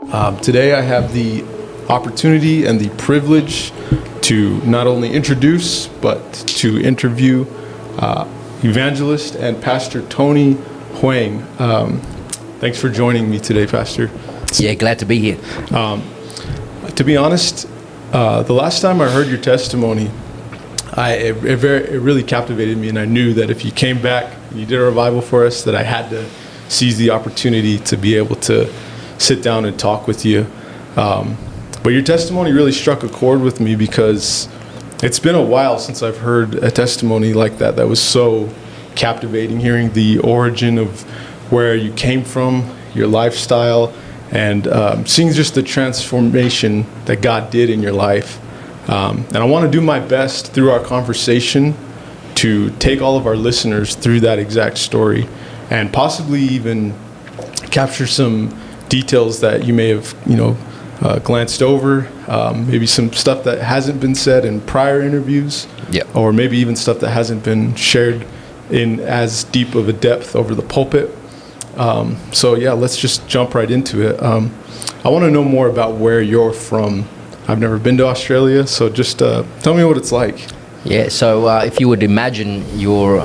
Today I have the opportunity and the privilege to not only introduce but to interview evangelist and Pastor Tony Hoang. Thanks for joining me today, Pastor. Yeah, glad to be here. To be honest, the last time I heard your testimony, it really captivated me, and I knew that if you came back and you did a revival for us, that I had to seize the opportunity to be able to sit down and talk with you. But your testimony really struck a chord with me because it's been a while since I've heard a testimony like that was so captivating, hearing the origin of where you came from, your lifestyle, and seeing just the transformation that God did in your life. And I want to do my best through our conversation to take all of our listeners through that exact story and possibly even capture some details that you may have, glanced over, maybe some stuff that hasn't been said in prior interviews, or maybe even stuff that hasn't been shared in as deep of a depth over the pulpit. Let's just jump right into it. I want to know more about where you're from. I've never been to Australia, so just tell me what it's like. Yeah, so if you would imagine your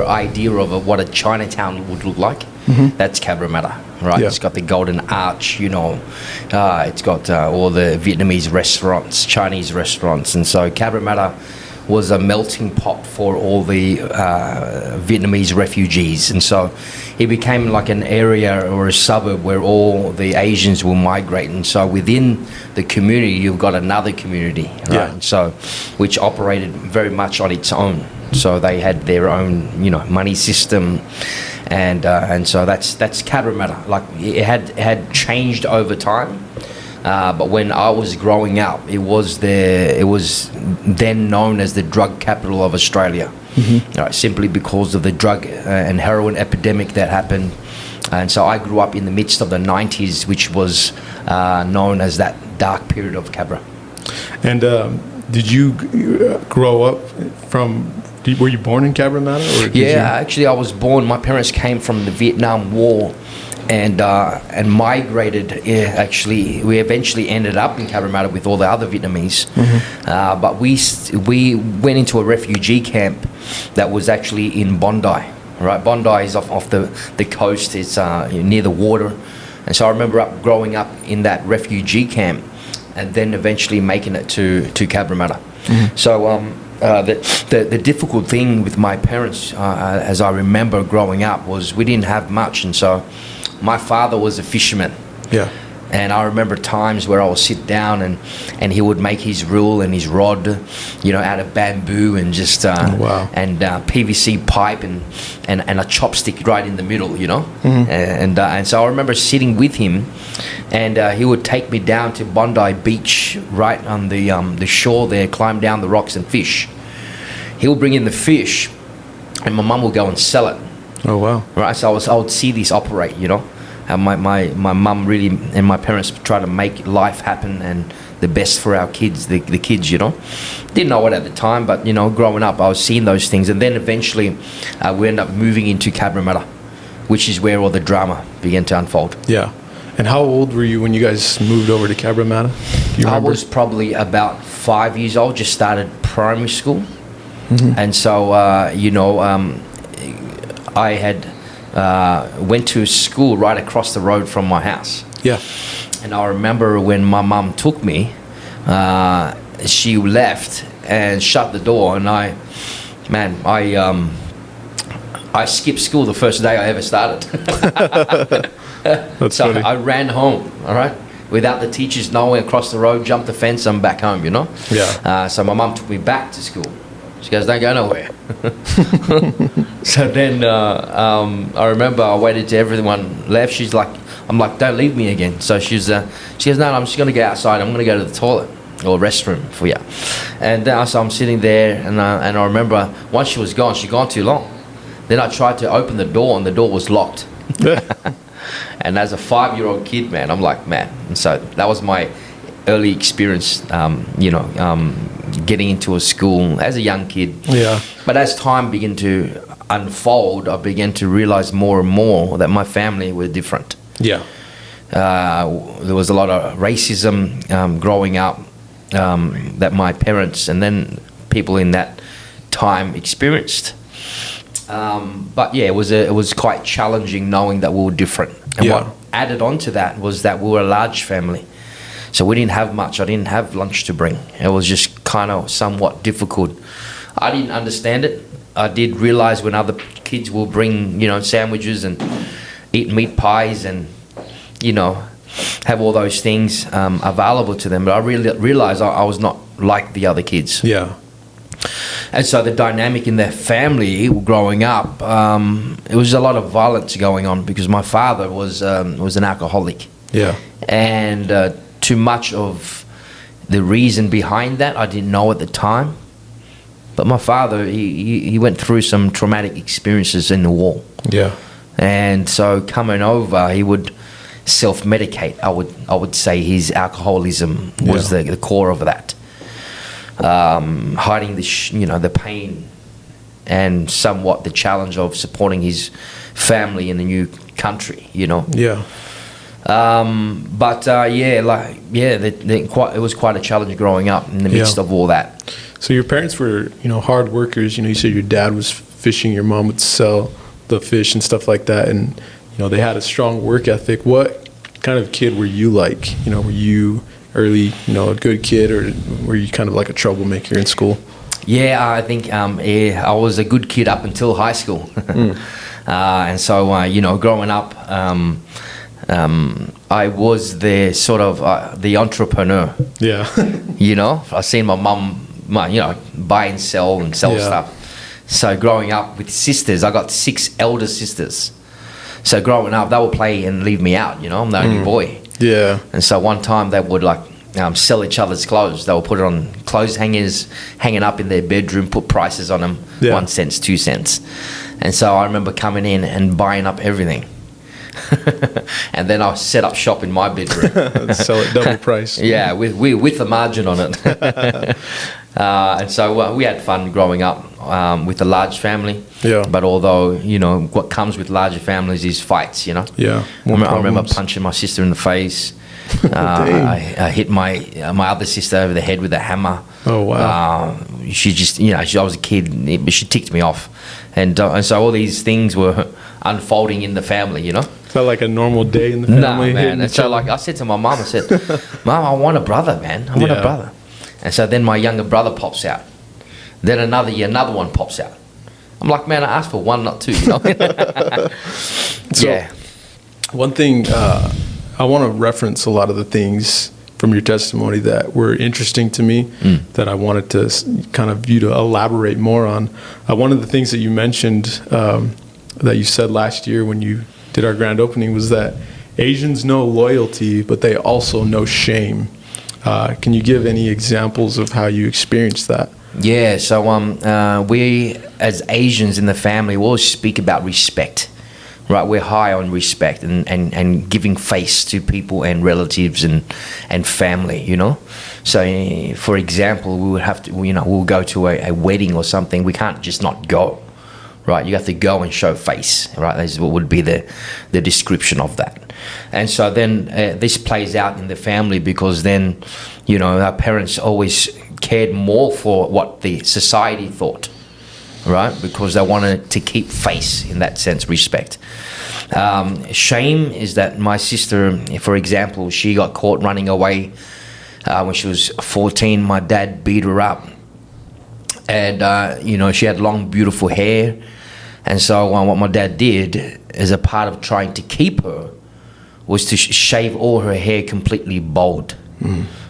idea of what a Chinatown would look like, that's Cabramatta, right? Yeah. It's got the Golden Arch, it's got all the Vietnamese restaurants, Chinese restaurants, and so Cabramatta was a melting pot for all the Vietnamese refugees, and so it became like an area or a suburb where all the Asians will migrate, and so within the community you've got another community, right? Yeah. So which operated very much on its own, so they had their own money system, and so that's Cabramatta. Like it had changed over time. But when I was growing up, it was then known as the drug capital of Australia, simply because of the drug and heroin epidemic that happened. And so I grew up in the midst of the 90s, which was known as that dark period of Cabra. And did you grow up were you born in Cabramatta? Actually I was born, my parents came from the Vietnam War, and migrated. Actually, we eventually ended up in Cabramatta with all the other Vietnamese, but we went into a refugee camp that was actually in Bondi. Right, Bondi is off the coast. It's near the water, and so I remember growing up in that refugee camp, and then eventually making it to Cabramatta. So the difficult thing with my parents, as I remember growing up, was we didn't have much, and so my father was a fisherman. Yeah. And I remember times where I would sit down and he would make his reel and his rod, out of bamboo and just and PVC pipe and a chopstick right in the middle, and so I remember sitting with him, and he would take me down to Bondi Beach, right on the shore there, climb down the rocks and fish. He would bring in the fish, and my mum would go and sell it. Oh wow! Right, so I would see this operate, and my mum really and my parents try to make life happen and the best for our kids, the kids, Didn't know it at the time, but growing up, I was seeing those things, and then eventually we ended up moving into Cabramatta, which is where all the drama began to unfold. Yeah. And how old were you when you guys moved over to Cabramatta? Do you remember? I was probably about 5 years old. Just started primary school, and so I had went to school right across the road from my house. Yeah. And I remember when my mum took me, she left and shut the door, and I skipped school the first day I ever started. That's so funny. I ran home, all right, without the teachers knowing, across the road, jumped the fence, I'm back home, Yeah. So my mum took me back to school. She goes, don't go nowhere. So then I remember I waited till everyone left. I'm like, don't leave me again. So she goes, no, I'm just going to go outside. I'm going to go to the toilet or restroom for you. And so I'm sitting there, and I remember once she was gone, she'd gone too long. Then I tried to open the door, and the door was locked. And as a 5-year-old kid, man, I'm like, man. And so that was my early experience, getting into a school as a young kid. Yeah. But as time began to unfold, I began to realize more and more that my family were different. Yeah. There was a lot of racism growing up that my parents and then people in that time experienced. But yeah, it was quite challenging knowing that we were different. And what added on to that was that we were a large family. So we didn't have much. I didn't have lunch to bring. It was just kind of somewhat difficult. I didn't understand it. I did realize when other kids will bring, sandwiches and eat meat pies and, have all those things available to them. But I really realized I was not like the other kids. Yeah. And so the dynamic in their family growing up, it was a lot of violence going on because my father was an alcoholic. Yeah. And too much of the reason behind that I didn't know at the time. But my father, he went through some traumatic experiences in the war. Yeah. And so coming over, he would self-medicate. I would say his alcoholism was the core of that. Hiding the pain and somewhat the challenge of supporting his family in a new country, Yeah. It was quite a challenge growing up in the midst of all that. So your parents were, hard workers. You said your dad was fishing, your mom would sell the fish and stuff like that, and they had a strong work ethic. What kind of kid were you like? Were you early, a good kid, or were you kind of like a troublemaker in school? Yeah, I think I was a good kid up until high school. And so, growing up, I was the sort of the entrepreneur. Yeah. I seen my mum, buy and sell stuff. So growing up with sisters, I got 6 elder sisters. So growing up, they would play and leave me out. I'm the only boy. Yeah. And so one time they would sell each other's clothes. They would put it on clothes hangers, hanging up in their bedroom, put prices on them, 1 cent, 2 cents. And so I remember coming in and buying up everything. And then I set up shop in my bedroom. Sell it double price. Yeah, with a margin on it. And so we had fun growing up with a large family. Yeah. But although, what comes with larger families is fights, Yeah. I remember punching my sister in the face. I hit my other sister over the head with a hammer. Oh, wow. She just, I was a kid, but she ticked me off. And so all these things were unfolding in the family, It's not like a normal day in the family. No, man. And so I said to my mom, I said, Mom, I want a brother, man. I want a brother. And so then my younger brother pops out. Then another one pops out. I'm like, man, I asked for one, not 2, So, one thing, I want to reference a lot of the things from your testimony that were interesting to me that I wanted to kind of you to elaborate more on. One of the things that you mentioned that you said last year when you did our grand opening was that Asians know loyalty, but they also know shame. Can you give any examples of how you experienced that? Yeah, so we as Asians in the family, we always speak about respect, right? We're high on respect and giving face to people and relatives and family, So, for example, we would have to, we'll go to a wedding or something. We can't just not go, right? You have to go and show face, right? That's what would be the description of that. And so then this plays out in the family because then, our parents always cared more for what the society thought, right? Because they wanted to keep face in that sense, respect. Shame is that my sister, for example, she got caught running away when she was 14. My dad beat her up. And, she had long, beautiful hair. And so what my dad did as a part of trying to keep her was to shave all her hair completely bald,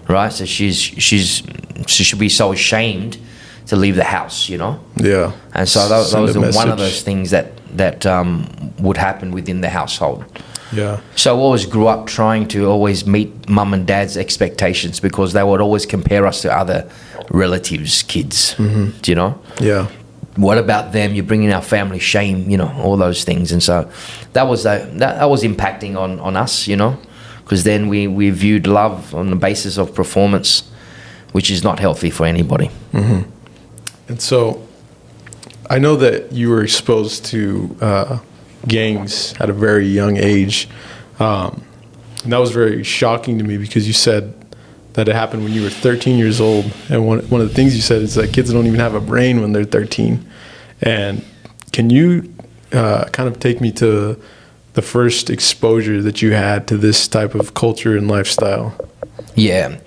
right? So she should be so ashamed to leave the house, Yeah. And so that was one of those things that would happen within the household. Yeah. So I always grew up trying to always meet mum and dad's expectations because they would always compare us to other relatives' kids, do you know? Yeah. What about them? You're bringing our family shame, all those things. And so that was impacting on us, because then we viewed love on the basis of performance, which is not healthy for anybody. Mm-hmm. And so I know that you were exposed to gangs at a very young age. And that was very shocking to me because you said that it happened when you were 13 years old. And one of the things you said is that kids don't even have a brain when they're 13. And can you kind of take me to the first exposure that you had to this type of culture and lifestyle? Yeah.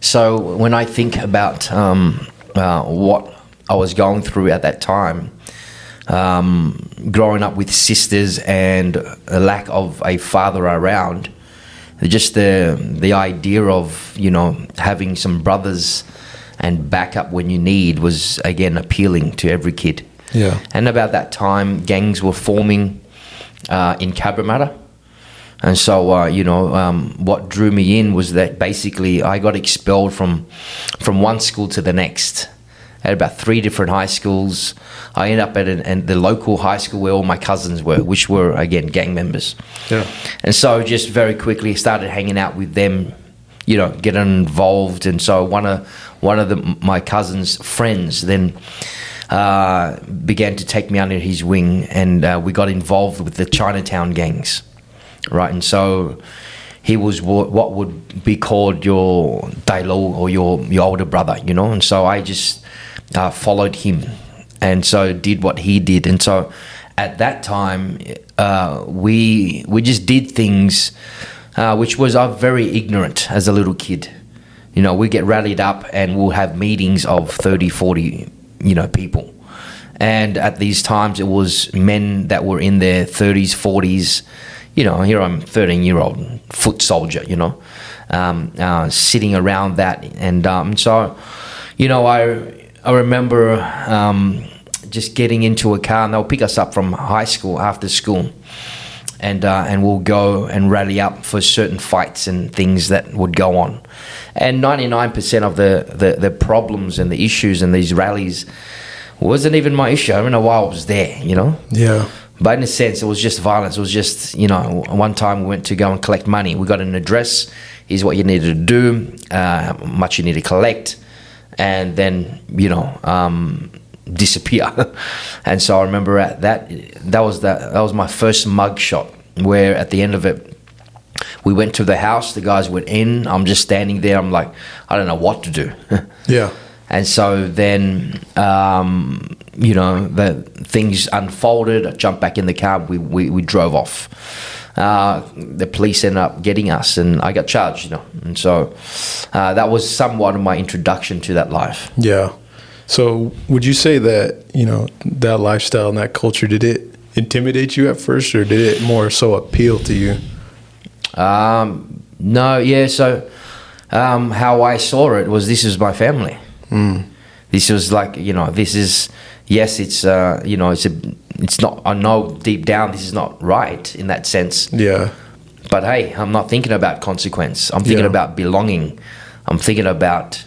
So when I think about what I was going through at that time, growing up with sisters and a lack of a father around, just the idea of, you know, having some brothers and backup when you need was, again, appealing to every kid. Yeah. And about that time, gangs were forming in Cabramatta. And so, what drew me in was that basically I got expelled from one school to the next. I had about 3 different high schools. I ended up at the local high school where all my cousins were, which were, again, gang members. Yeah. And so just very quickly started hanging out with them, you know, getting involved. And so one of my cousin's friends then began to take me under his wing, and we got involved with the Chinatown gangs, right? And so he was what would be called your dailo, or your older brother, you know. And so I just followed him, and so did what he did. And so at that time, we just did things which was very ignorant as a little kid. You know, we get rallied up and we'll have meetings of 30, 40, you know, people. And at these times, it was men that were in their 30s, 40s. You know, here I'm 13-year-old foot soldier, you know, sitting around that. And so, you know, I remember just getting into a car, and they'll pick us up from high school after school. And we'll go and rally up for certain fights and things that would go on. And 99% of the problems and the issues in these rallies wasn't even my issue. I don't know why I was there, you know? Yeah. But in a sense, it was just violence. It was just, you know, one time we went to go and collect money. We got an address. Here's what you needed to do, how much you need to collect, and then, you know, disappear. And so I remember that was my first mug shot, where at the end of it, we went to the house, the guys went in, I'm just standing there, I'm like, I don't know what to do. Yeah. And so then, you know, the things unfolded. I jumped back in the car, we drove off. The police ended up getting us, and I got charged, you know. And so that was somewhat of my introduction to that life. Yeah. So would you say that, you know, that lifestyle and that culture, did it intimidate you at first, or did it more so appeal to you? No, yeah. So how I saw it was, this is my family. This was like, you know, this is, yes, it's, you know, it's not, I know deep down this is not right in that sense. Yeah. But hey, I'm not thinking about consequence. I'm thinking about belonging. I'm thinking about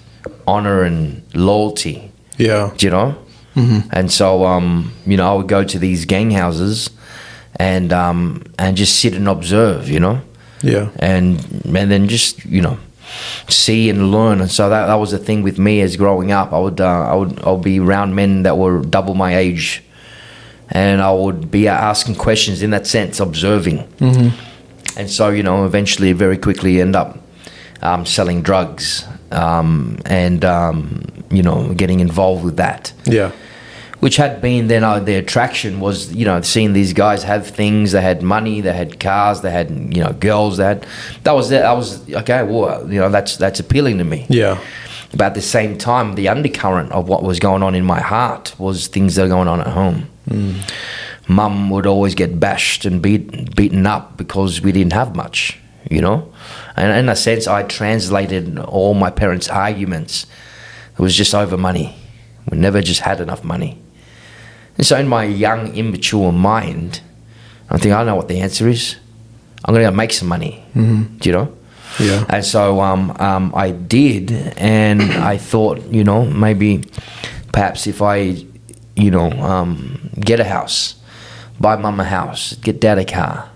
honor and loyalty. Yeah. You know? Mm-hmm. And so, you know, I would go to these gang houses and just sit and observe, you know? Yeah. And then just, you know, see and learn. And so that was the thing with me as growing up. I would be around men that were double my age, and I would be asking questions in that sense, observing. Mm-hmm. And so, you know, eventually, very quickly end up selling drugs, and you know, getting involved with that. Yeah. Which had been then the attraction was, you know, seeing these guys have things. They had money, they had cars, they had, you know, girls. That was okay. Well, you know, that's appealing to me. Yeah. But at the same time, the undercurrent of what was going on in my heart was things that are going on at home. Mum would always get bashed and beaten up because we didn't have much, you know. And in a sense, I translated all my parents' arguments. It was just over money. We never just had enough money. And so in my young, immature mind, I think I know what the answer is. I'm going to make some money, you know? Yeah. And so I did, and I thought, you know, maybe perhaps if I, you know, get a house, buy Mum a house, get Dad a car,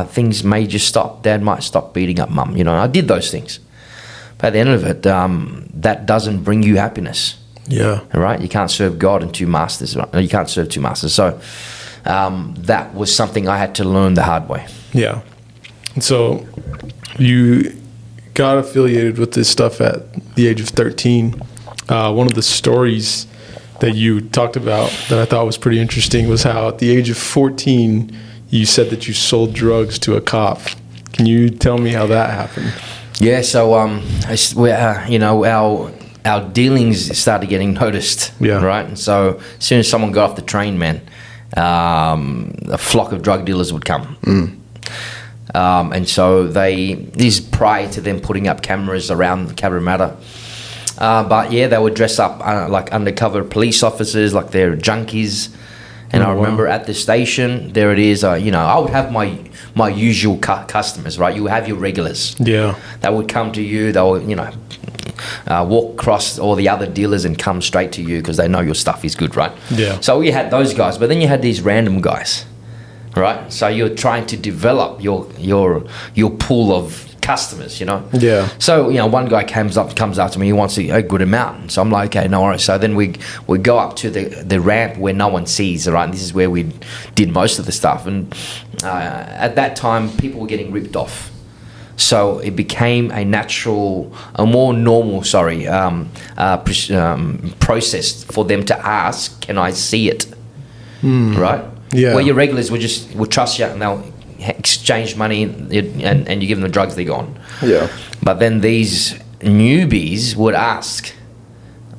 things may just stop. Dad might stop beating up Mum, you know. I did those things. But at the end of it, that doesn't bring you happiness. Yeah. Right? You can't serve God and two masters. Right? You can't serve two masters. So that was something I had to learn the hard way. Yeah. And so You got affiliated with this stuff at the age of 13. One of the stories that you talked about that I thought was pretty interesting was how at the age of 14, you said that you sold drugs to a cop. Can you tell me how that happened? Yeah, so our dealings started getting noticed. Yeah. Right. And so as soon as someone got off the train, man, a flock of drug dealers would come. And so this is prior to them putting up cameras around Cabramatta. But yeah, they would dress up like undercover police officers, like they're junkies. And I remember at the station, there it is. I would have my usual customers, right? You have your regulars. Yeah. That would come to you. They would, walk across all the other dealers and come straight to you because they know your stuff is good, right? Yeah. So you had those guys, but then you had these random guys, right? So you're trying to develop your pool of customers, Yeah. So one guy comes up to me. He wants a good amount. So I'm like, okay, no worries. So then we go up to the ramp where no one sees, right? And this is where we did most of the stuff. And at that time, people were getting ripped off. So it became a more normal process for them to ask, can I see it? Right? Yeah. Where your regulars would trust you and they'll exchange money and you give them the drugs, they're gone. Yeah. But then these newbies would ask,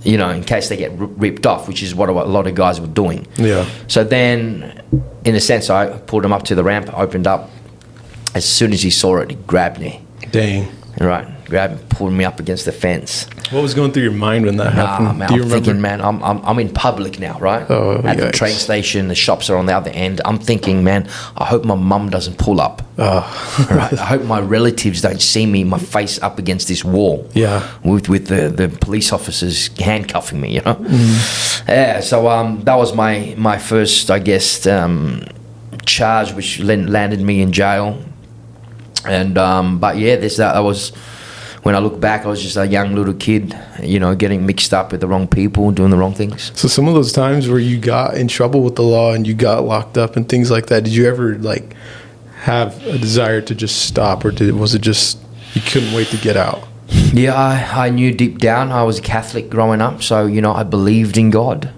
in case they get ripped off, which is what a lot of guys were doing. Yeah. So then, in a sense, I pulled him up to the ramp, opened up. As soon as he saw it, he grabbed me. Dang. Right, pulled me up against the fence. What was going through your mind when that happened? Man, Do you I'm remember? thinking, man, I'm in public now, right? Oh, At the yikes. train station, the shops are on the other end. I'm thinking, man, I hope my mum doesn't pull up. Right? I hope my relatives don't see me, my face up against this wall. Yeah. With the police officers handcuffing me, Yeah. So that was my first, I guess, charge, which landed me in jail. And but yeah, that was when I look back, I was just a young little kid, getting mixed up with the wrong people, doing the wrong things. So some of those times where you got in trouble with the law and you got locked up and things like that, did you ever have a desire to just stop, or was it just you couldn't wait to get out? Yeah, I knew deep down I was a Catholic growing up, so I believed in God,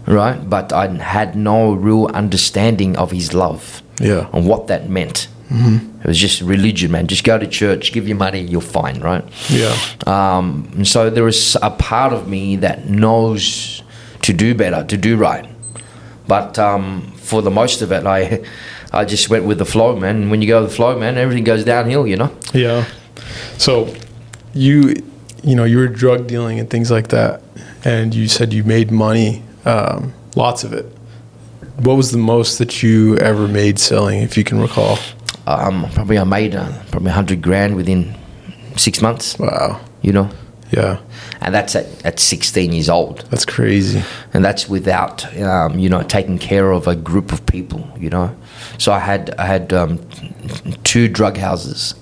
right? But I had no real understanding of His love, Yeah. and what that meant. It was just religion, man. Just go to church, give your money, you're fine, right? Yeah. And so there is a part of me that knows to do better, to do right. But for the most of it, I just went with the flow, man. And when you go with the flow, man, everything goes downhill, Yeah. So you were drug dealing and things like that, and you said you made money, lots of it. What was the most that you ever made selling, if you can recall? Probably I made probably $100,000 within 6 months. Wow. Yeah. And that's at 16 years old. That's crazy. And that's without taking care of a group of people. So I had 2 drug houses.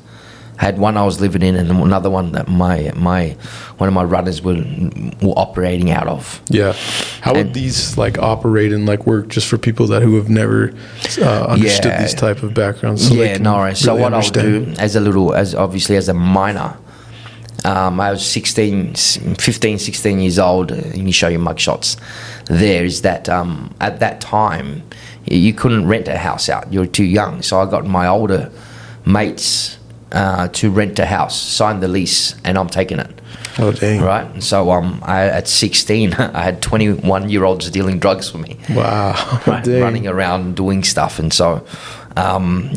I had one I was living in, and another one that one of my runners were operating out of. Yeah. How would these operate and work, just for people who have never understood these type of backgrounds? So So what I would do as a minor, I was 15, 16 years old. Let me show you mugshots. There is that at that time you couldn't rent a house out. You were too young. So I got my older mates to rent a house, sign the lease, and I'm taking it. Oh, dang. Right? And so at 16, I had 21-year-olds dealing drugs for me. Wow. Right? Dang. Running around doing stuff. And so, and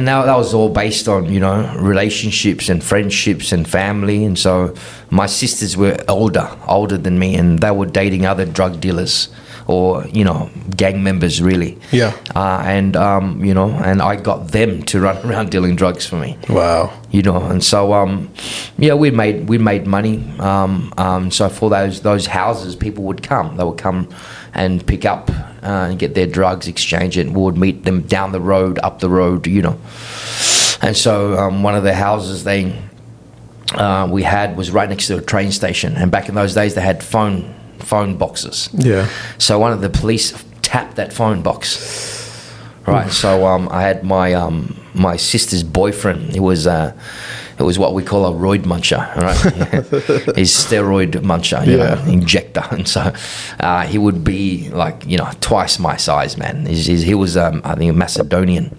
that was all based on, relationships and friendships and family. And so my sisters were older than me, and they were dating other drug dealers or, gang members, really. Yeah. And I got them to run around dealing drugs for me. Wow. And so, we made money. So for those houses, people would come. They would come and pick up and get their drugs, exchange it. We would meet them down the road, up the road, And so one of the houses we had was right next to a train station. And back in those days, they had phone boxes. Yeah. So one of the police tapped that phone box. Right. So I had my my sister's boyfriend. It was what we call a roid muncher, right? He's steroid muncher, you know, injector. And so he would be like, you know, twice my size, man. He was, I think, a Macedonian.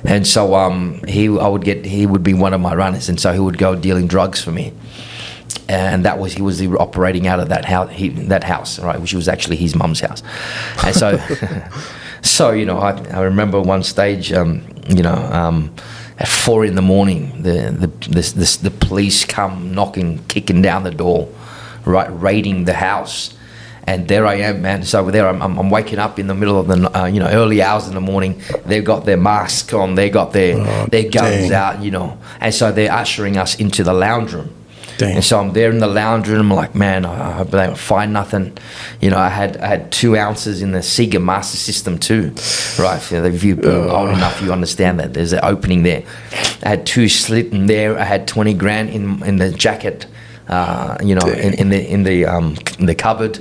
And so he would be one of my runners. And so he would go dealing drugs for me. And he was operating out of that house, right, which was actually his mum's house. And so, so you know, I remember one stage, you know, at 4 a.m, the police come knocking, kicking down the door, right, raiding the house. And there I am, man. So there I'm waking up in the middle of the, you know, early hours in the morning. They've got their masks on, they got their guns out, you know. And so they're ushering us into the lounge room. Dang. And so I'm there in the lounge room. I'm like, man, I hope they don't find nothing. You know, I had 2 ounces in the Sega Master System too, right? If you're old enough, you understand that there's an opening there. I had 2 slit in there. I had 20 grand in the jacket, you know, in the cupboard.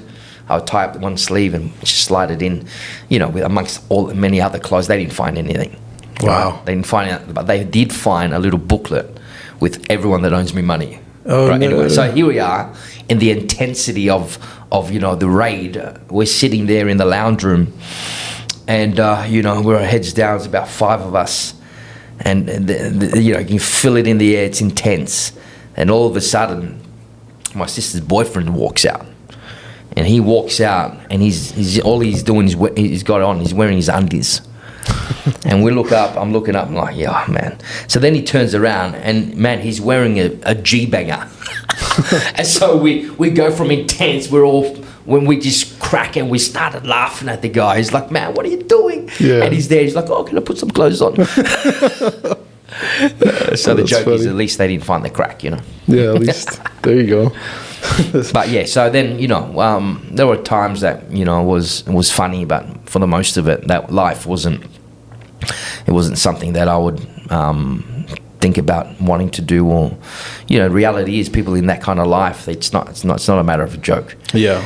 I would tie up one sleeve and just slide it in, you know, amongst many other clothes. They didn't find anything. Wow. Right? They didn't find it, but they did find a little booklet with everyone that owes me money. Oh, right, no. anyway, so here we are in the intensity of you know, the raid. We're sitting there in the lounge room, and you know, we're heads down. It's about 5 of us, and you know, you can feel it in the air. It's intense, and all of a sudden, my sister's boyfriend walks out, and he walks out, and he's all he's doing is he's wearing his undies. And we look up, I'm looking up, I'm like, yeah, man. So then he turns around, and man, he's wearing a G-banger. And so we go from intense, when we just crack and we started laughing at the guy. He's like, man, what are you doing? Yeah. And he's there, he's like, oh, can I put some clothes on? So the joke is, at least they didn't find the crack, you know. Yeah, at least. There you go. But yeah, so then, you know, there were times that, you know, it was funny, but for the most of it, that life wasn't something that I would think about wanting to do. Or, you know, reality is, people in that kind of life, it's not a matter of a joke. Yeah.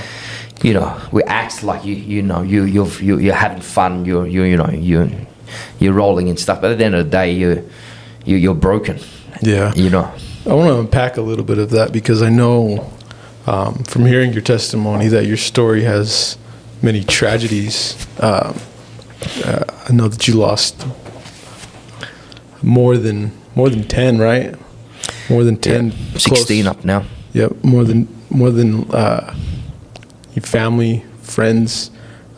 You know, we act like you're having fun, you're rolling and stuff, but at the end of the day, you're broken. Yeah. You know. I want to unpack a little bit of that, because I know from hearing your testimony that your story has many tragedies. I know that you lost more than 10, right? More than 10. Yeah, 16 close. Up now. Yep, more than your family, friends.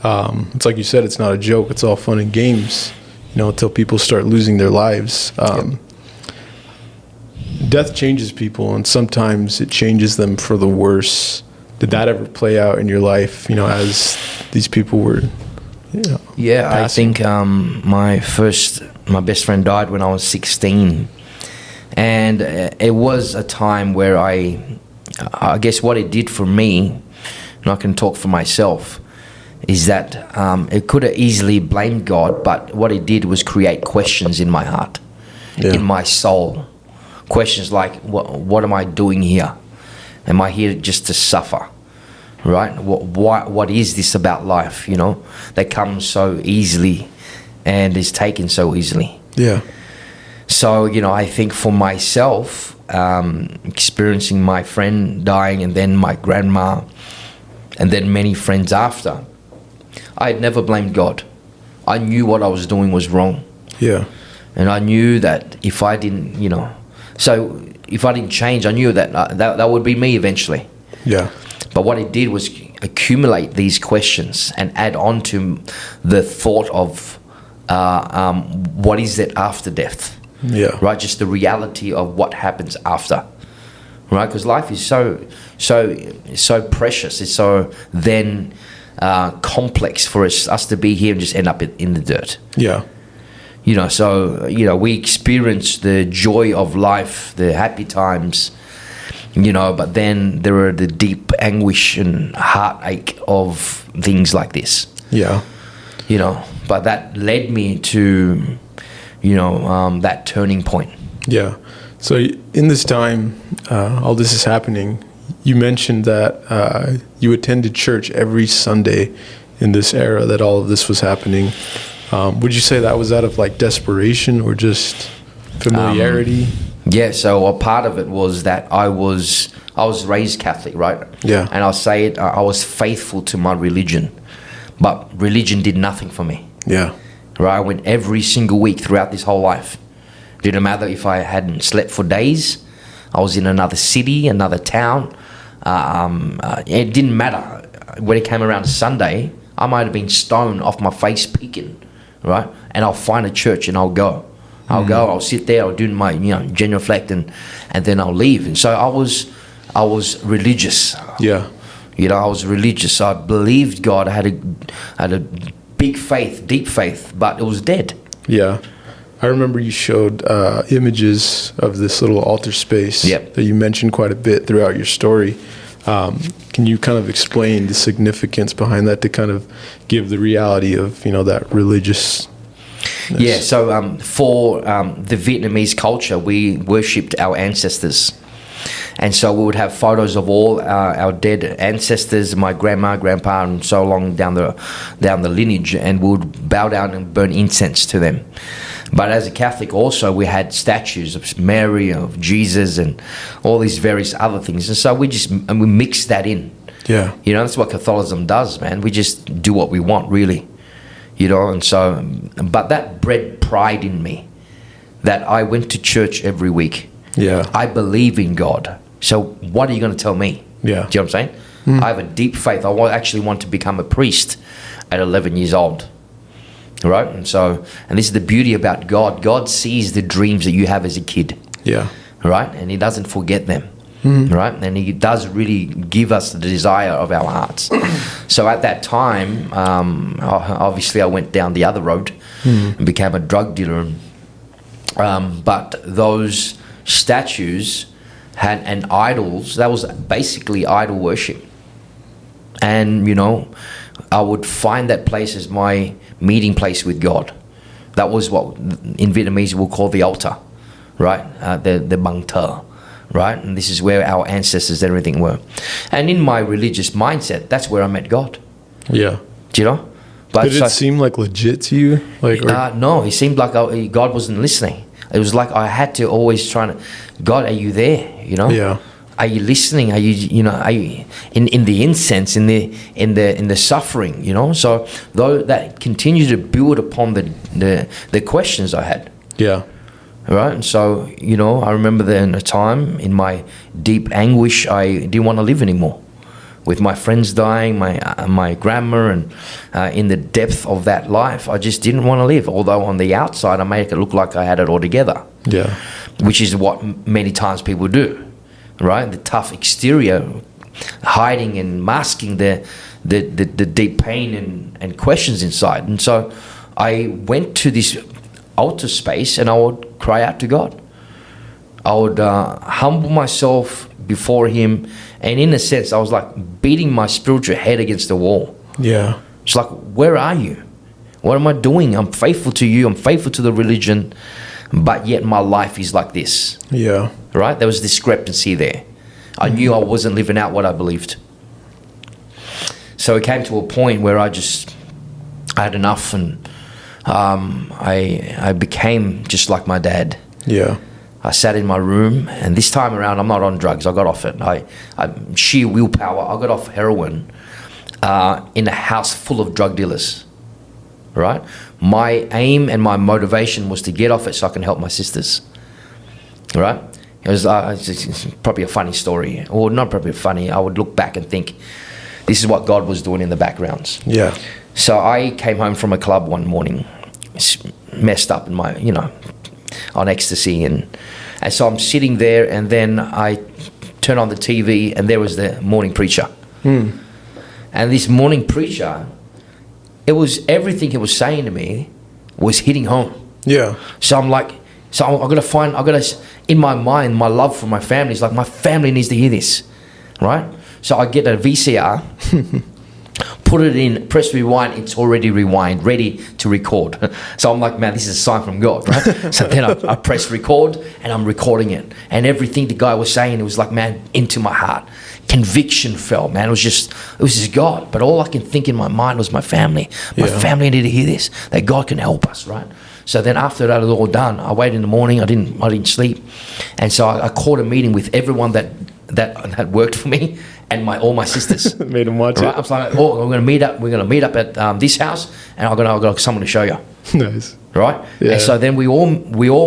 It's like you said, it's not a joke. It's all fun and games, you know, until people start losing their lives. Death changes people, and sometimes it changes them for the worse. Did that ever play out in your life, you know, as these people were, you know, yeah, passing? I think my best friend died when I was 16. And it was a time where I guess what it did for me, and I can talk for myself, is that it could have easily blamed God, but what it did was create questions in my heart, in my soul. Questions like, what am I doing here? Am I here just to suffer? Right? What is this about life, you know? That comes so easily and is taken so easily. Yeah. So, you know, I think for myself, experiencing my friend dying, and then my grandma, and then many friends after, I had never blamed God. I knew what I was doing was wrong. Yeah. And I knew that if I didn't, you know, so if I didn't change, I knew that would be me eventually. Yeah. But what it did was accumulate these questions and add on to the thought of what is it after death? Yeah. Right? Just the reality of what happens after. Right? Because life is so precious. It's so then complex for us to be here and just end up in the dirt. Yeah. You know, so, you know, we experience the joy of life, the happy times, you know, but then there are the deep anguish and heartache of things like this. Yeah. You know, but that led me to, you know, that turning point. Yeah. So in this time, all this is happening, you mentioned that you attended church every Sunday in this era that all of this was happening. Would you say that was out of like desperation or just familiarity? Yeah, so a part of it was that I was raised Catholic, right? Yeah. And I'll say it, I was faithful to my religion, but religion did nothing for me. Yeah. Right, I went every single week throughout this whole life. Didn't matter if I hadn't slept for days. I was in another city, another town. It didn't matter. When it came around to Sunday, I might have been stoned off my face peeking, right? And I'll find a church and I'll go. I'll sit there, I'll do my, genuflect and then I'll leave. And so I was religious. Yeah. I was religious. I believed God. I had a big faith, deep faith, but it was dead. Yeah. I remember you showed images of this little altar space that you mentioned quite a bit throughout your story. Can you kind of explain the significance behind that to kind of give the reality of, that religious? Yeah, so for the Vietnamese culture, we worshipped our ancestors. And so we would have photos of all our dead ancestors, my grandma, grandpa, and so long down the lineage, and we would bow down and burn incense to them. But as a Catholic also, we had statues of Mary, of Jesus, and all these various other things. And so we mixed that in. Yeah. That's what Catholicism does, man. We just do what we want, really. And so, but that bred pride in me that I went to church every week. Yeah. I believe in God. So what are you going to tell me? Yeah. Do you know what I'm saying? I have a deep faith. I actually want to become a priest at 11 years old. Right? And this is the beauty about God. God sees the dreams that you have as a kid. Yeah. Right? And he doesn't forget them. Right? And he does really give us the desire of our hearts. So at that time, obviously I went down the other road and became a drug dealer. But those statues and idols, that was basically idol worship. And, I would find that place as my meeting place with God. That was what in Vietnamese we'll call the altar, right? The bang thờ, right? And this is where our ancestors and everything were. And in my religious mindset, that's where I met God. Yeah. Do you know? But did it seem like legit to you? No, it seemed like God wasn't listening. It was like I had to always try to, God, are you there? Yeah. Are you listening? Are you, are you in the incense, in the suffering? So though that continued to build upon the questions I had. Yeah. Right. And so I remember then a time in my deep anguish, I didn't want to live anymore. With my friends dying, my grandma, and in the depth of that life, I just didn't want to live. Although on the outside, I make it look like I had it all together. Yeah. Which is what many times people do. Right, the tough exterior, hiding and masking the deep pain and questions inside. And so I went to this altar space and I would cry out to God. I would humble myself before Him, and in a sense, I was like beating my spiritual head against the wall. Yeah, it's like, where are you? What am I doing? I'm faithful to you. I'm faithful to the religion, but yet my life is like this. Yeah. Right? There was discrepancy there. I knew I wasn't living out what I believed. So it came to a point where I had enough, and I became just like my dad. Yeah. I sat in my room, and this time around, I'm not on drugs. I got off it. I sheer willpower. I got off heroin in a house full of drug dealers. Right? My aim and my motivation was to get off it so I can help my sisters. Right? It was it's probably a funny story, or not probably funny. I would look back and think, this is what God was doing in the backgrounds. Yeah. So I came home from a club one morning, messed up in my, on ecstasy, and so I'm sitting there, and then I turn on the TV, and there was the morning preacher. And this morning preacher, it was everything he was saying to me was hitting home. Yeah. So I'm like, in my mind, my love for my family is like, my family needs to hear this, right? So I get a VCR, put it in, press rewind, it's already rewind, ready to record. So I'm like, man, this is a sign from God, right? So then I press record, and I'm recording it. And everything the guy was saying, it was like, man, into my heart. conviction fell, man. It was just God. But all I can think in my mind was my family. My Yeah. family need to hear this, that God can help us, right? So then after that was all done, I waited in the morning. I didn't sleep. And so I called a meeting with everyone that worked for me and all my sisters. Made them watch Right? it. I was like, oh, we're gonna meet up at this house, and I've got someone to show you. Nice. Right? Yeah. And so then we all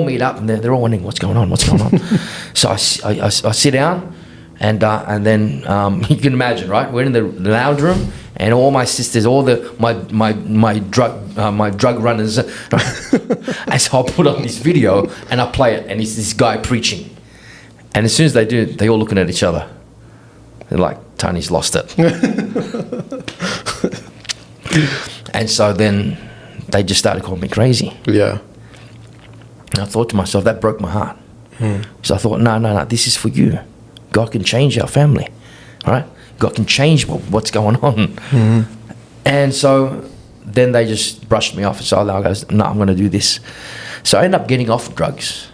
meet up, and they're all wondering what's going on. So I sit down, and then you can imagine, right? We're in the lounge room, and all my sisters, all my drug runners, and so I put on this video and I play it, and it's this guy preaching, and as soon as they do, they all looking at each other. They're like, Tony's lost it. And so then they just started calling me crazy. Yeah. And I thought to myself, that broke my heart. So I thought, no, this is for you. God can change our family, right? God can change what's going on. And so then they just brushed me off. And so I goes, no, I'm going to do this. So I ended up getting off drugs,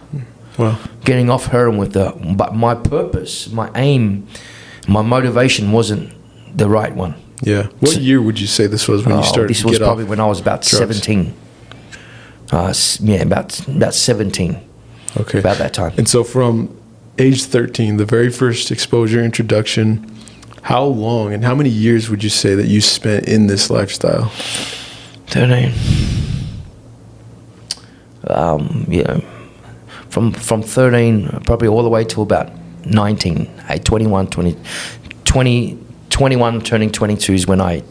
Well, getting off heroin but my purpose, my aim, my motivation wasn't the right one. yeah. What year would you say this was when you started This to was get probably off when I was about drugs? 17. About 17. Okay. About that time. And so from age 13, the very first exposure introduction, how long and how many years would you say that you spent in this lifestyle? 13. From 13 probably all the way to about 19, 21 turning 22 is when I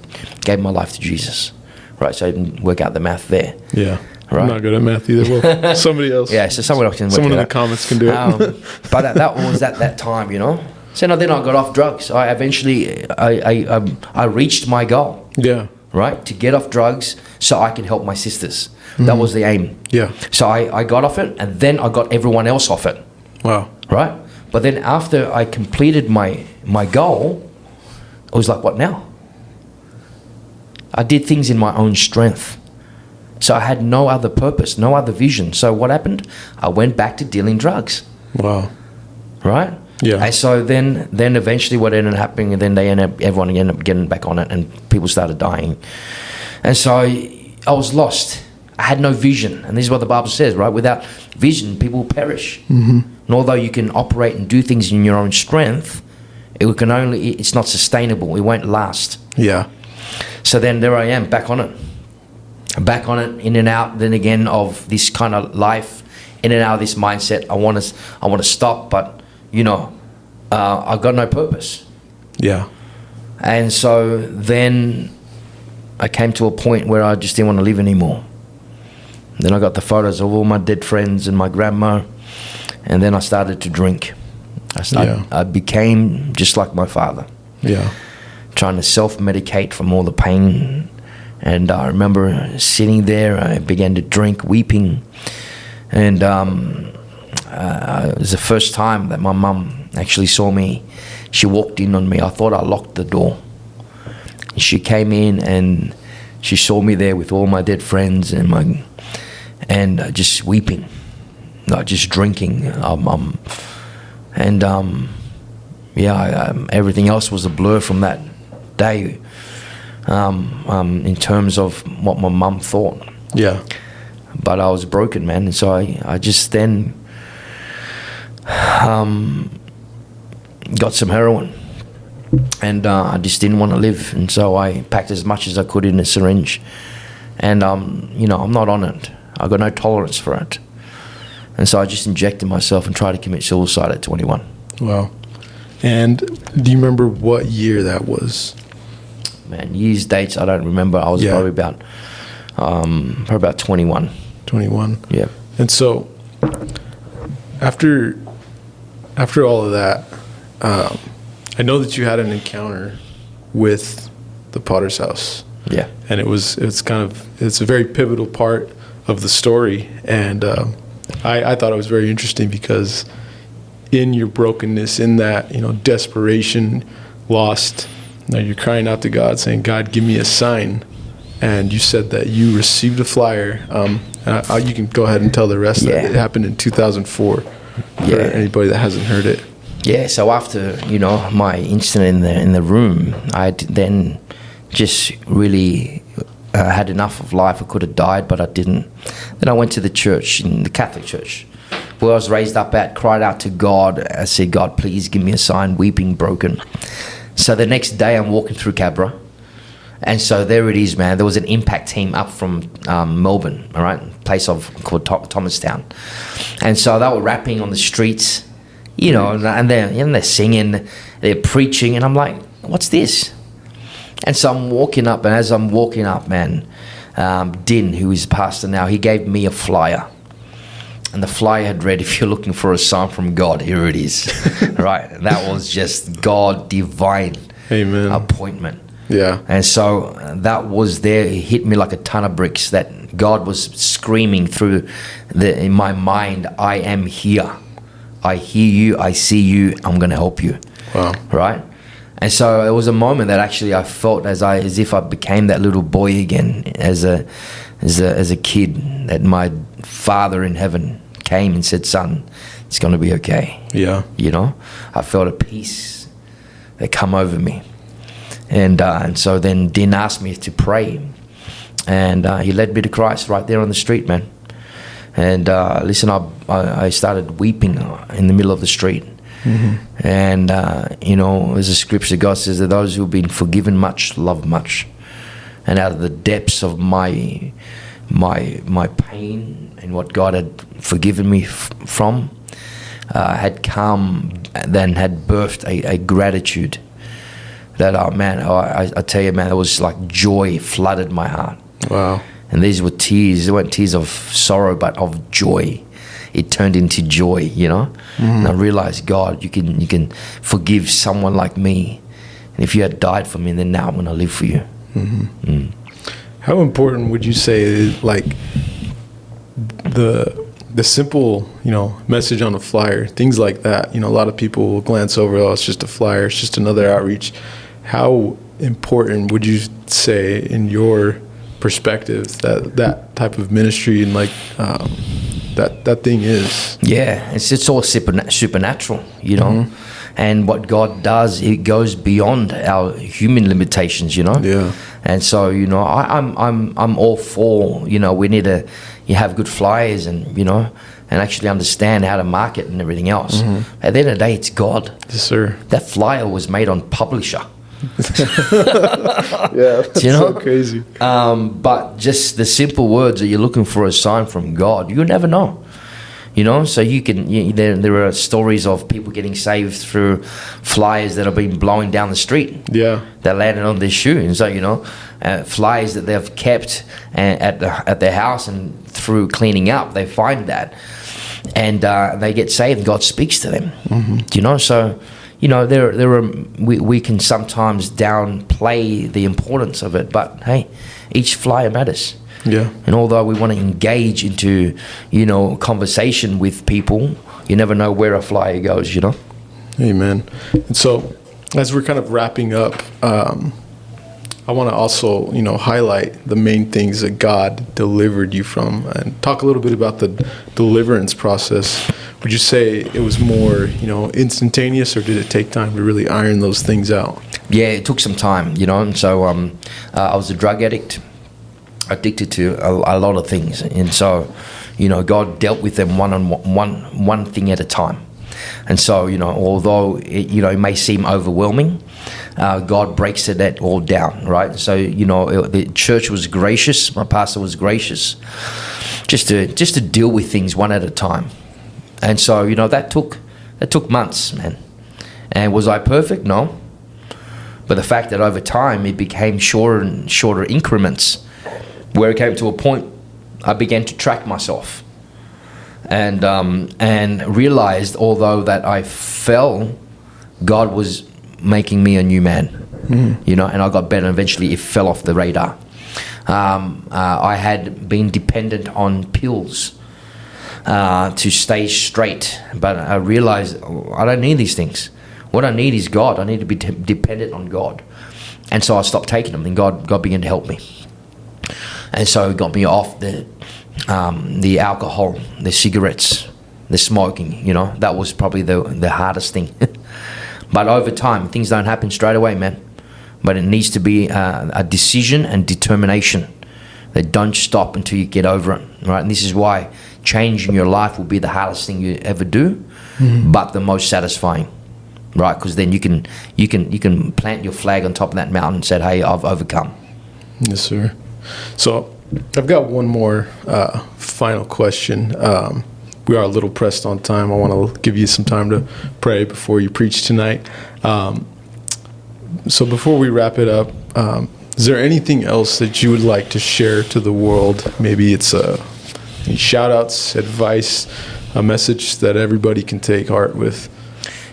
gave my life to Jesus, right? So I didn't work out the math there. Yeah. Right. I'm not good at math either. Well, somebody else. Yeah, so someone else can work Someone it in the out. comments can do it. But that was at that time, you know. So then I got off drugs. I eventually I reached my goal, Yeah. right, to get off drugs so I can help my sisters. That was the aim. Yeah. So I got off it, and then I got everyone else off it, Wow. right? But then after I completed my goal, it was like, what now? I did things in my own strength. So I had no other purpose, no other vision. So what happened? I went back to dealing drugs, Wow. right? Yeah. And so then eventually what ended up happening, and then everyone ended up getting back on it, and people started dying. And so I was lost. I had no vision. And this is what the Bible says, right? Without vision, people perish. And although you can operate and do things in your own strength, it's not sustainable. It won't last. Yeah. So then there I am, back on it, in and out. Then again of this kind of life, in and out of this mindset. I want to stop, but I've got no purpose. Yeah. And so then I came to a point where I just didn't want to live anymore. Then I got the photos of all my dead friends and my grandma, and then I started to drink. I became just like my father. Yeah. Trying to self-medicate from all the pain. And I remember sitting there, I began to drink, weeping. And it was the first time that my mum actually saw me. She walked in on me. I thought I locked the door. She came in and she saw me there with all my dead friends and just weeping, just drinking. Everything else was a blur from that day. In terms of what my mum thought. Yeah. But I was broken, man. And so I just then got some heroin. And I just didn't want to live. And so I packed as much as I could in a syringe. And, I'm not on it. I got no tolerance for it. And so I just injected myself and tried to commit suicide at 21. Wow. And do you remember what year that was? Man, years, dates, I don't remember. I was probably about 21. 21. Yeah. And so after all of that, I know that you had an encounter with the Potter's house. Yeah. And it's a very pivotal part of the story. And I thought it was very interesting because in your brokenness, in that, desperation, lost, you're crying out to God saying, God, give me a sign. And you said that you received a flyer. And you can go ahead and tell the rest. Yeah. That it happened in 2004 for anybody that hasn't heard it. Yeah, so after, my incident in the room, I then just really had enough of life. I could have died, but I didn't. Then I went to the church, in the Catholic church, where I was raised up at, cried out to God. I said, God, please give me a sign, weeping, broken. So the next day I'm walking through Cabra, and so there it is, man. There was an impact team up from Melbourne, all right, place called Thomastown. And so they were rapping on the streets, and they're singing, they're preaching, and I'm like, what's this? And so I'm walking up, and as I'm walking up, man, Din, who is pastor now, he gave me a flyer. And the flyer had read, if you're looking for a sign from God, here it is. Right? And that was just God, divine Amen. appointment. Yeah. And so that was there. It hit me like a ton of bricks that God was screaming through in my mind, I am here. I hear you. I see you. I'm going to help you. Wow. Right? And so it was a moment that actually I felt as if I became that little boy again, as a kid, that my Father in heaven came and said, son, it's going to be okay. Yeah. I felt a peace that come over me. And so then Din asked me to pray. And he led me to Christ right there on the street, man. And listen, I started weeping in the middle of the street. Mm-hmm. And, there's a scripture, God says that those who have been forgiven much, love much. And out of the depths of my pain and what God had forgiven me from, had come, then had birthed a gratitude that, I tell you, man, it was like joy flooded my heart. Wow. And these were tears. They weren't tears of sorrow, but of joy. It turned into joy, Mm-hmm. And I realized, God, you can forgive someone like me. And if you had died for me, then now I'm going to live for you. Mm-hmm. Mm. How important would you say, like, the simple, message on a flyer, things like that? A lot of people will glance over, oh, it's just a flyer, it's just another outreach. How important would you say, in your perspective, that type of ministry and that thing is? Yeah, it's all supernatural, Mm-hmm. And what God does, it goes beyond our human limitations, Yeah. And so, I'm all for, we need to have good flyers and actually understand how to market and everything else. Mm-hmm. At the end of the day, it's God. Yes, sir. That flyer was made on publisher. Yeah, that's so crazy. But just the simple words that you're looking for a sign from God, you never know. So you can. There are stories of people getting saved through flyers that have been blowing down the street. Yeah, that landed on their shoe, and so flyers that they've kept at their house, and through cleaning up, they find that, and they get saved. And God speaks to them. Mm-hmm. So. There are we can sometimes downplay the importance of it, but hey, each flyer matters. Yeah. And although we want to engage into, conversation with people, you never know where a flyer goes, Amen. And so, as we're kind of wrapping up, I want to also, highlight the main things that God delivered you from, and talk a little bit about the deliverance process. Would you say it was more, instantaneous, or did it take time to really iron those things out? Yeah, it took some time, And so I was a drug addict, addicted to a lot of things, and so, God dealt with them one thing at a time. And so, although it may seem overwhelming, God breaks it all down, right? So, the church was gracious. My pastor was gracious, just to deal with things one at a time. And so, that took months, man. And was I perfect? No. But the fact that over time it became shorter and shorter increments, where it came to a point I began to track myself, and realized, although that I fell, God was making me a new man. Mm-hmm. And I got better. Eventually, it fell off the radar. I had been dependent on pills to stay straight, but I realized I don't need these things. What I need is God. I need to be dependent on God. And so I stopped taking them, and God began to help me. And so it got me off the alcohol, the cigarettes, the smoking. That was probably the hardest thing. But over time, things don't happen straight away, man. But it needs to be a decision and determination that don't stop until you get over it, right? And this is why changing your life will be the hardest thing you ever do, but the most satisfying, right? Because then you can plant your flag on top of that mountain and say, hey, I've overcome. Yes, sir. So I've got one more final question. We are a little pressed on time. I want to give you some time to pray before you preach tonight. So before we wrap it up, is there anything else that you would like to share to the world? Maybe it's any shout-outs, advice, a message that everybody can take heart with.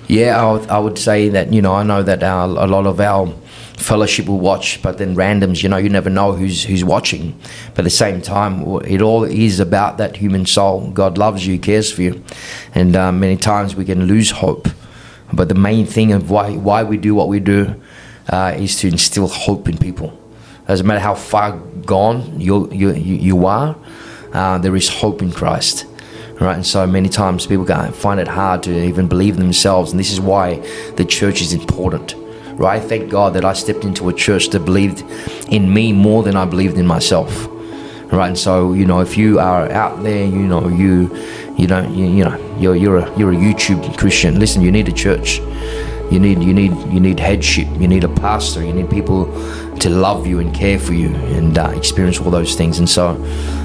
Yeah, I would say that, I know that a lot of our fellowship will watch, but then randoms, you never know who's watching. But at the same time, it all is about that human soul. God loves you, cares for you. And many times we can lose hope. But the main thing of why we do what we do is to instill hope in people. Doesn't matter how far gone you are, there is hope in Christ. Right, and so many times people find it hard to even believe themselves, and this is why the church is important. Right, thank God that I stepped into a church that believed in me more than I believed in myself. Right, and so if you are out there, you're a YouTube Christian. Listen, you need a church. You need headship. You need a pastor. You need people to love you and care for you and experience all those things. And so,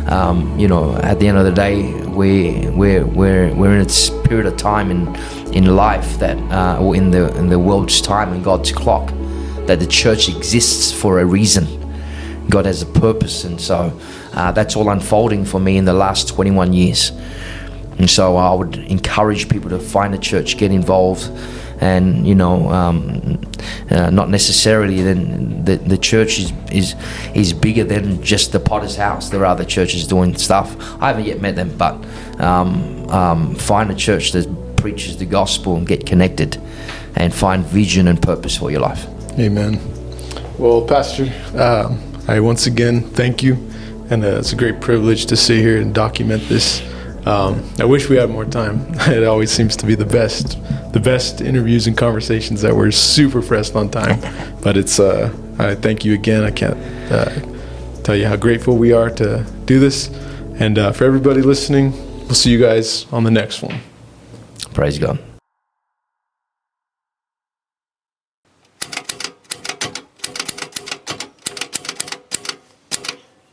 at the end of the day, we're in a period of time in life that, or in the world's time, in God's clock, that the church exists for a reason. God has a purpose, and so that's all unfolding for me in the last 21 years. And so I would encourage people to find a church, get involved. And not necessarily then the church is bigger than just the Potter's house. There are other churches doing stuff. I haven't yet met them, but find a church that preaches the gospel and get connected and find vision and purpose for your life. Amen. Well, Pastor, I once again thank you, and it's a great privilege to sit here and document this. I wish we had more time. It always seems to be the best interviews and conversations that we're super pressed on time. But I thank you again. I can't tell you how grateful we are to do this. And for everybody listening, we'll see you guys on the next one. Praise God.